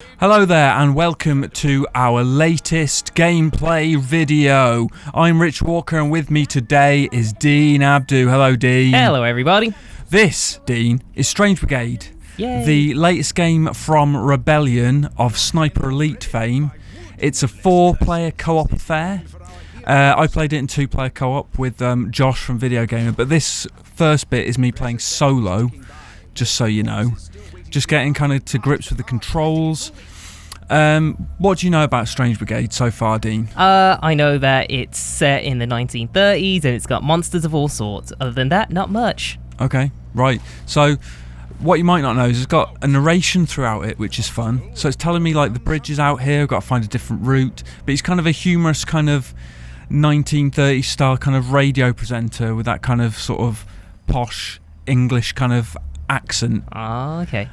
Hello there and welcome to our latest gameplay video. I'm Rich Walker and with me today is Dean Abdu. Hello Dean. Hello everybody. This, Dean, is Strange Brigade. Yay. The latest game from Rebellion of Sniper Elite fame. It's a 4-player co-op affair. I played it in 2-player co-op with Josh from Video Gamer, but this first bit is me playing solo, just so you know. Just getting kind of to grips with the controls. What do you know about Strange Brigade so far, Dean? I know that it's set in the 1930s and it's got monsters of all sorts. Other than that, not much. Okay, right. So, what you might not know is it's got a narration throughout it, which is fun. So it's telling me like the bridge is out here, I've got to find a different route. But he's kind of a humorous kind of 1930s style kind of radio presenter with that kind of sort of posh English kind of accent. Ah, okay.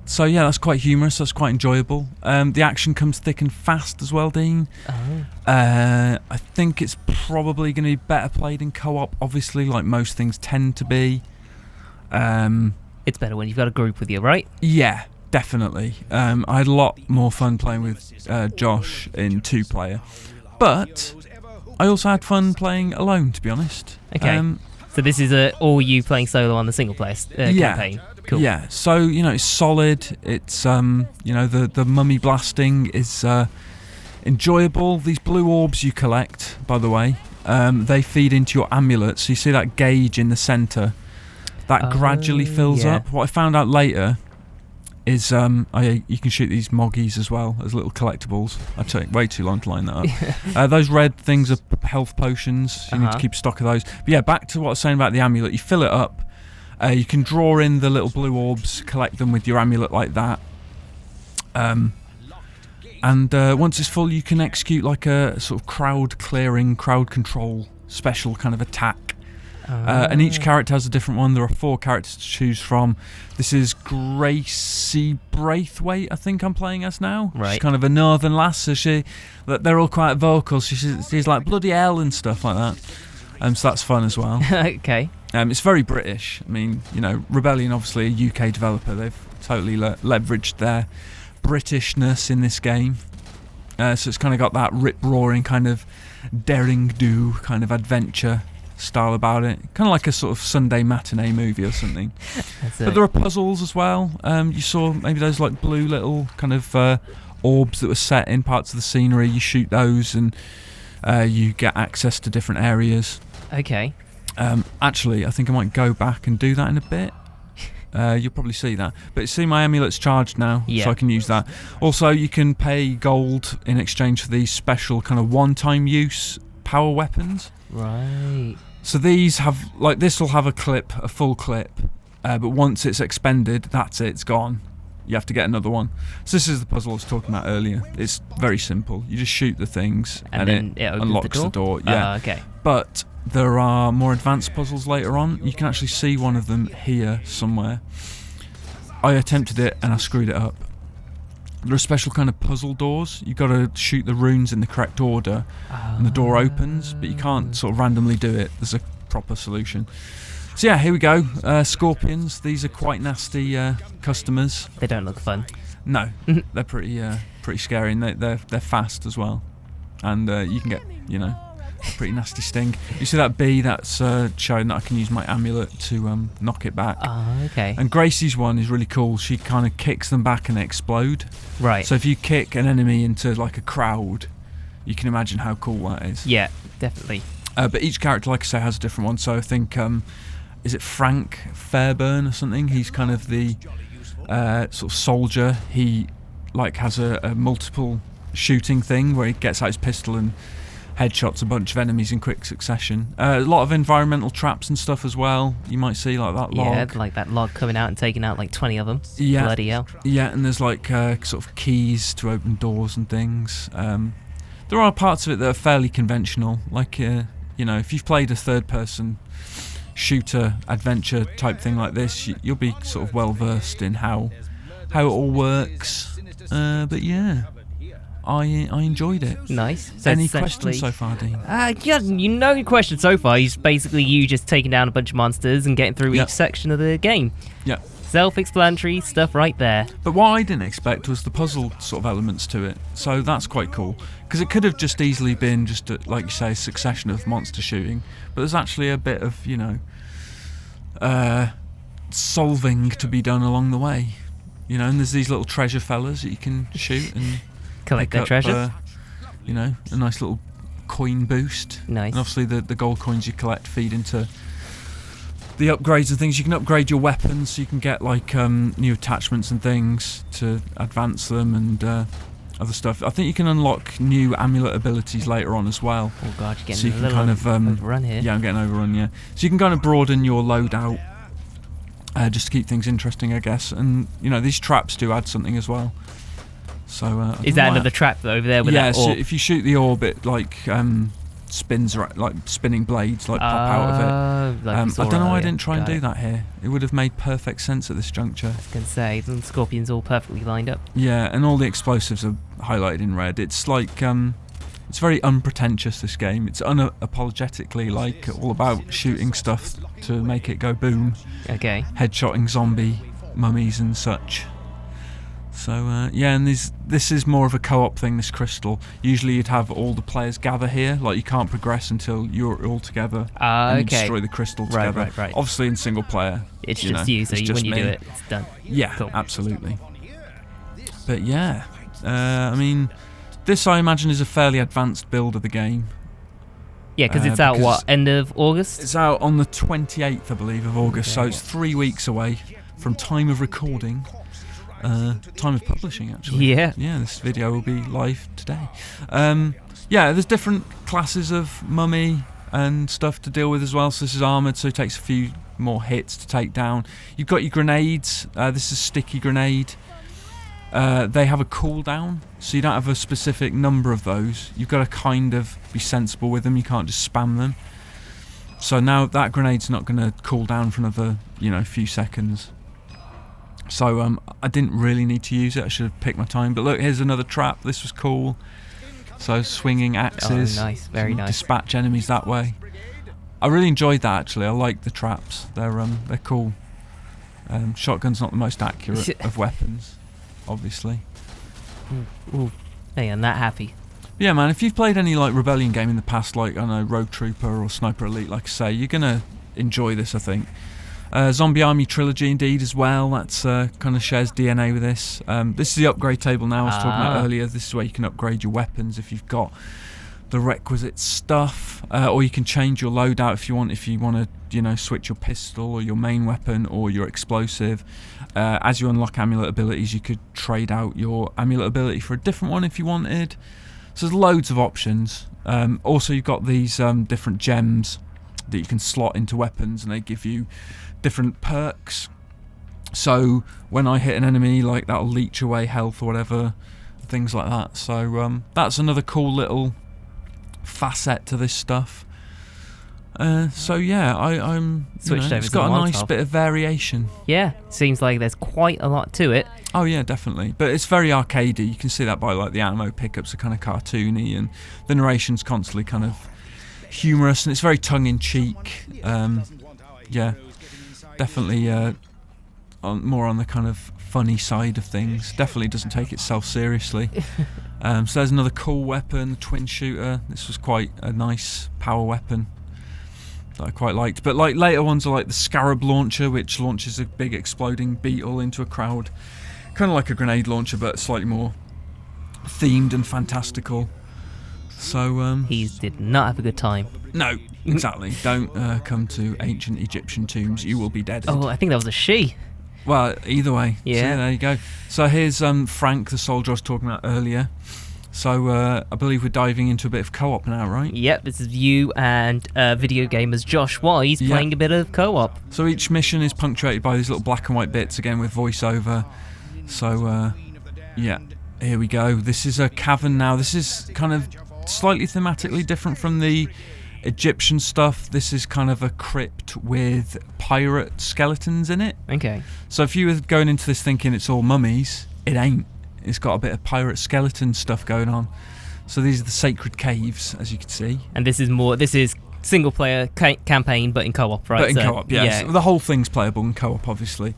So yeah, that's quite humorous. That's quite enjoyable. The action comes thick and fast as well, Dean. Oh. I think it's probably going to be better played in co-op, obviously, like most things tend to be. It's better when you've got a group with you, right? Yeah, definitely. I had a lot more fun playing with Josh in 2-player, but I also had fun playing alone, to be honest. Okay. So this is all you playing solo on the single player campaign. Cool. Yeah, so, you know, it's solid. It's, you know, the mummy blasting is enjoyable. These blue orbs you collect, by the way, they feed into your amulet. So you see that gauge in the centre. That gradually fills up. What I found out later is you can shoot these moggies as well as little collectibles. I took way too long to line that up. Those red things are health potions. You need to keep stock of those. But yeah, back to what I was saying about the amulet. You fill it up. You can draw in the little blue orbs, collect them with your amulet like that. And once it's full, you can execute like a sort of crowd clearing, crowd control special kind of attack. And each character has a different one. There are 4 characters to choose from. This is Gracie Braithwaite, I think I'm playing as now. Right. She's kind of a northern lass, so they're all quite vocal. So she's like bloody hell and stuff like that. So that's fun as well. Okay. It's very British. I mean, you know, Rebellion, obviously a UK developer. They've totally leveraged their Britishness in this game. So it's kind of got that rip-roaring kind of daring-do kind of adventure style about it, kind of like a sort of Sunday matinee movie or something. But there are puzzles as well. You saw maybe those like blue little kind of orbs that were set in parts of the scenery. You shoot those and you get access to different areas. Okay. Actually, I think I might go back and do that in a bit. You'll probably see that. But see, my amulet's charged now, so I can use that. Also, you can pay gold in exchange for these special kind of one-time use power weapons. Right. So these have, like, this will have a full clip, but once it's expended, that's it, it's gone. You have to get another one. So this is the puzzle I was talking about earlier. It's very simple. You just shoot the things, and then it unlocks the door. Yeah. Okay. But there are more advanced puzzles later on. You can actually see one of them here somewhere. I attempted it, and I screwed it up. There are special kind of puzzle doors. You've got to shoot the runes in the correct order, and the door opens, but you can't sort of randomly do it. There's a proper solution. So yeah, here we go. Scorpions. These are quite nasty customers. They don't look fun. No, they're pretty scary, and they're fast as well. And you can get, you know, a pretty nasty sting. You see that bee that's showing that I can use my amulet to knock it back. Okay. And Gracie's one is really cool. She kind of kicks them back and they explode. Right. So if you kick an enemy into like a crowd, you can imagine how cool that is. Yeah, definitely. But each character, like I say, has a different one. So I think, is it Frank Fairburn or something? He's kind of the sort of soldier. He like has a multiple shooting thing where he gets out his pistol and headshots a bunch of enemies in quick succession. A lot of environmental traps and stuff as well. You might see like that log. Yeah, like that log coming out and taking out like 20 of them. Yeah. Bloody hell. Yeah, and there's like sort of keys to open doors and things. There are parts of it that are fairly conventional. Like, you know, if you've played a third-person shooter adventure type thing like this, you'll be sort of well versed in how it all works. But yeah. I enjoyed it. Nice. So any questions so far, Dean? Yeah, no questions so far. He's basically you just taking down a bunch of monsters and getting through each section of the game. Yeah. Self-explanatory stuff right there. But what I didn't expect was the puzzle sort of elements to it. So that's quite cool. Because it could have just easily been just, like you say, a succession of monster shooting. But there's actually a bit of, solving to be done along the way. And there's these little treasure fellas that you can shoot and Collect their treasure. A nice little coin boost. Nice. And obviously the gold coins you collect feed into the upgrades and things. You can upgrade your weapons, so you can get like new attachments and things to advance them and other stuff. I think you can unlock new amulet abilities later on as well. Oh god, you're getting so you a can little kind of overrun here. Yeah, I'm getting overrun. Yeah, so you can kind of broaden your loadout just to keep things interesting, I guess. And these traps do add something as well. So is that another trap over there with that orb? Yeah, so if you shoot the orb, it like spins like spinning blades like pop out of it. Like I don't know why I didn't try and Got do it. that here. It would have made perfect sense at this juncture. I was going to say, the scorpions all perfectly lined up. Yeah, and all the explosives are highlighted in red. It's like it's very unpretentious, this game. It's unapologetically like all about shooting stuff to make it go boom. Okay. Headshotting zombie mummies and such. So and this is more of a co-op thing, this crystal. Usually you'd have all the players gather here, like you can't progress until you're all together and you destroy the crystal together. Right. Obviously in single player, It's just you, so when you do it, it's done. Yeah, cool. Absolutely. But yeah, I mean, this I imagine is a fairly advanced build of the game. Yeah, because it's out, end of August? It's out on the 28th, I believe, of August, Okay. so it's 3 weeks away from time of recording. Time of publishing, actually. Yeah. Yeah, this video will be live today. There's different classes of mummy and stuff to deal with as well. So this is armoured, so it takes a few more hits to take down. You've got your grenades. This is sticky grenade. They have a cooldown, so you don't have a specific number of those. You've got to kind of be sensible with them. You can't just spam them. So now that grenade's not going to cool down for another, few seconds. So I didn't really need to use it. I should have picked my time. But look, here's another trap. This was cool. So swinging axes. Oh, nice. Very nice. Dispatch enemies that way. I really enjoyed that, actually. I like the traps. They're cool. Shotgun's not the most accurate of weapons, obviously. Ooh. Hey, I'm that happy. Yeah, man, if you've played any like Rebellion game in the past, like, I don't know, Rogue Trooper or Sniper Elite, like I say, you're going to enjoy this, I think. Zombie Army Trilogy, indeed, as well. That's kind of shares DNA with this. This is the upgrade table now I was talking about earlier. This is where you can upgrade your weapons if you've got the requisite stuff, or you can change your loadout if you want. If you want to, switch your pistol or your main weapon or your explosive. As you unlock amulet abilities, you could trade out your amulet ability for a different one if you wanted. So there's loads of options. Also, you've got these different gems that you can slot into weapons, and they give you different perks. So when I hit an enemy, like, that'll leech away health or whatever, things like that. So that's another cool little facet to this stuff. So yeah, I'm Switched over it's to got the a nice Molotov. bit of variation. Yeah, seems like there's quite a lot to it. Oh yeah, definitely. But it's very arcadey. You can see that by like the ammo pickups are kind of cartoony, and the narration's constantly kind of humorous, and it's very tongue-in-cheek. Yeah, definitely more on the kind of funny side of things. Definitely doesn't take itself seriously. So there's another cool weapon, the twin shooter. This was quite a nice power weapon that I quite liked. But like later ones are like the Scarab launcher, which launches a big exploding beetle into a crowd. Kind of like a grenade launcher, but slightly more themed and fantastical. So He did not have a good time. no, exactly. Don't come to ancient Egyptian tombs. You will be dead. Oh, I think that was a she. Well, either way. Yeah. So, there you go. So here's Frank, the soldier I was talking about earlier. So I believe we're diving into a bit of co-op now, right? Yep, this is you and video gamers Josh Wise playing a bit of co-op. So each mission is punctuated by these little black and white bits, again with voiceover. So yeah, here we go. This is a cavern now. This is kind of slightly thematically different from the Egyptian stuff. This is kind of a crypt with pirate skeletons in it. Okay. So if you were going into this thinking it's all mummies, it ain't. It's got a bit of pirate skeleton stuff going on. So these are the sacred caves, as you can see. And this is single player campaign, but in co-op, right? But in co-op, yes. The whole thing's playable in co-op, obviously,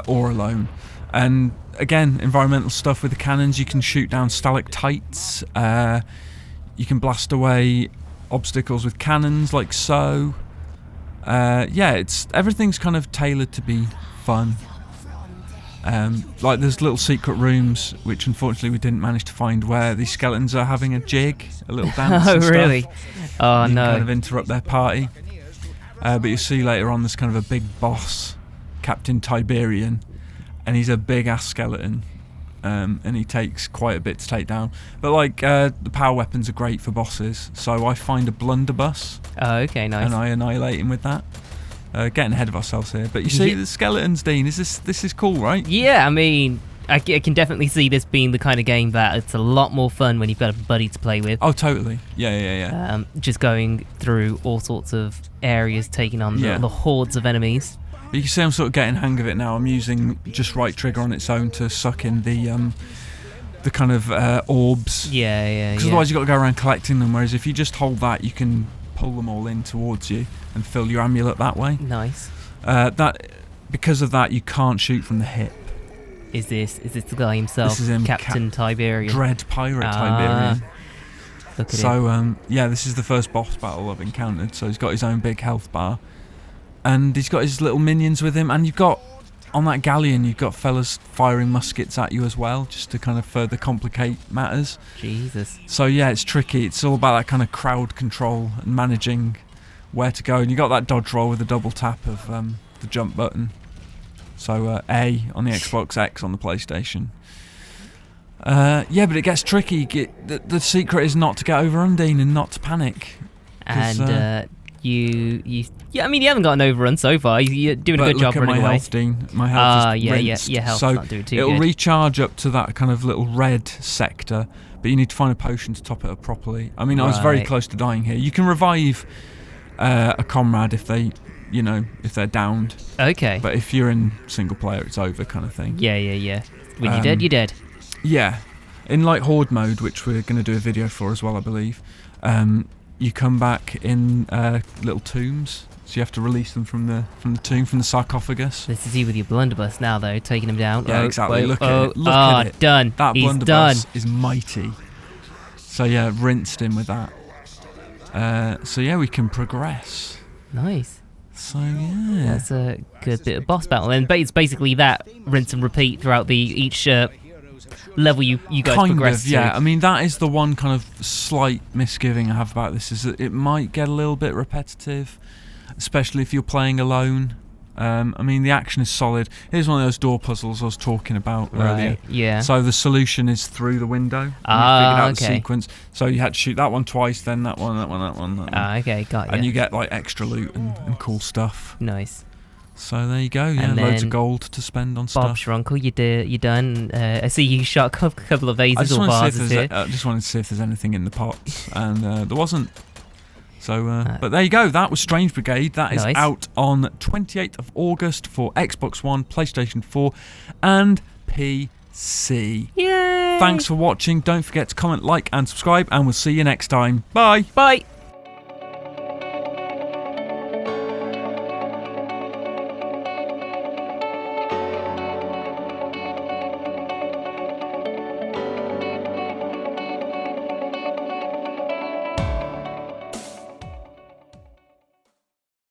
or alone. And again, environmental stuff with the cannons. You can shoot down stalactites. You can blast away obstacles with cannons, like so. Everything's kind of tailored to be fun. Like there's little secret rooms, which unfortunately we didn't manage to find, where these skeletons are having a jig, a little dance. Oh, and really? Stuff. Oh, you no. kind of interrupt their party. But you see later on there's kind of a big boss, Captain Tiberian, and he's a big ass skeleton. And he takes quite a bit to take down. But like the power weapons are great for bosses, so I find a blunderbuss. Oh, okay, nice. And I annihilate him with that. Getting ahead of ourselves here, but you see the skeletons, Dean. This is cool, right? Yeah, I mean, I can definitely see this being the kind of game that it's a lot more fun when you've got a buddy to play with. Oh, totally. Yeah. Just going through all sorts of areas, taking on the hordes of enemies. But you can see I'm sort of getting hang of it now. I'm using just right trigger on its own to suck in the kind of orbs. Yeah. Because otherwise you've got to go around collecting them. Whereas if you just hold that, you can pull them all in towards you and fill your amulet that way. Nice. Because of that, you can't shoot from the hip. Is this the guy himself? This is him, Captain Tiberian. Dread Pirate Tiberian. Look at him. So this is the first boss battle I've encountered. So he's got his own big health bar, and he's got his little minions with him, and you've got on that galleon, you've got fellas firing muskets at you as well, just to kind of further complicate matters. Jesus. So yeah, it's tricky. It's all about that kind of crowd control and managing where to go. And you got that dodge roll with the double tap of the jump button. So A on the Xbox, X on the PlayStation. But it gets tricky. The secret is not to get overrun, Dean, and not to panic. And you haven't got an overrun so far. You're doing a good job running away. My health, Dean. My health is rinsed. Your health's so not doing too good. It'll recharge up to that kind of little red sector, but you need to find a potion to top it up properly. I mean, I was very close to dying here. You can revive a comrade if they're downed. Okay. But if you're in single player, it's over, kind of thing. Yeah. When you're dead, you're dead. Yeah. In like Horde mode, which we're going to do a video for as well, I believe, you come back in little tombs. So you have to release them from the tomb, from the sarcophagus. This is you with your blunderbuss now, though, taking him down. Yeah, exactly. Look at it. Look at it. Done. That He's blunderbuss done. is mighty. So yeah, rinsed him with that. We can progress. Nice. So yeah, that's a good bit of boss battle, and it's basically that rinse and repeat throughout each level you guys progress yeah. to. I mean, that is the one kind of slight misgiving I have about this, is that it might get a little bit repetitive, especially if you're playing alone. I mean, the action is solid. Here's one of those door puzzles I was talking about earlier. Yeah. So the solution is through the window. And you figured out the sequence. So you had to shoot that one twice, then that one. Okay, got you. And you get like extra loot and cool stuff. Nice. So there you go. Yeah, and loads of gold to spend on stuff. Bob Schrunkle, you're done. I see you shot a couple of vases or vases here. I just wanted to see if there's anything in the pots, and there wasn't. So, but there you go. That was Strange Brigade. That is out on 28th of August for Xbox One, PlayStation 4, and PC. Yay! Thanks for watching. Don't forget to comment, like, and subscribe, and we'll see you next time. Bye. Bye.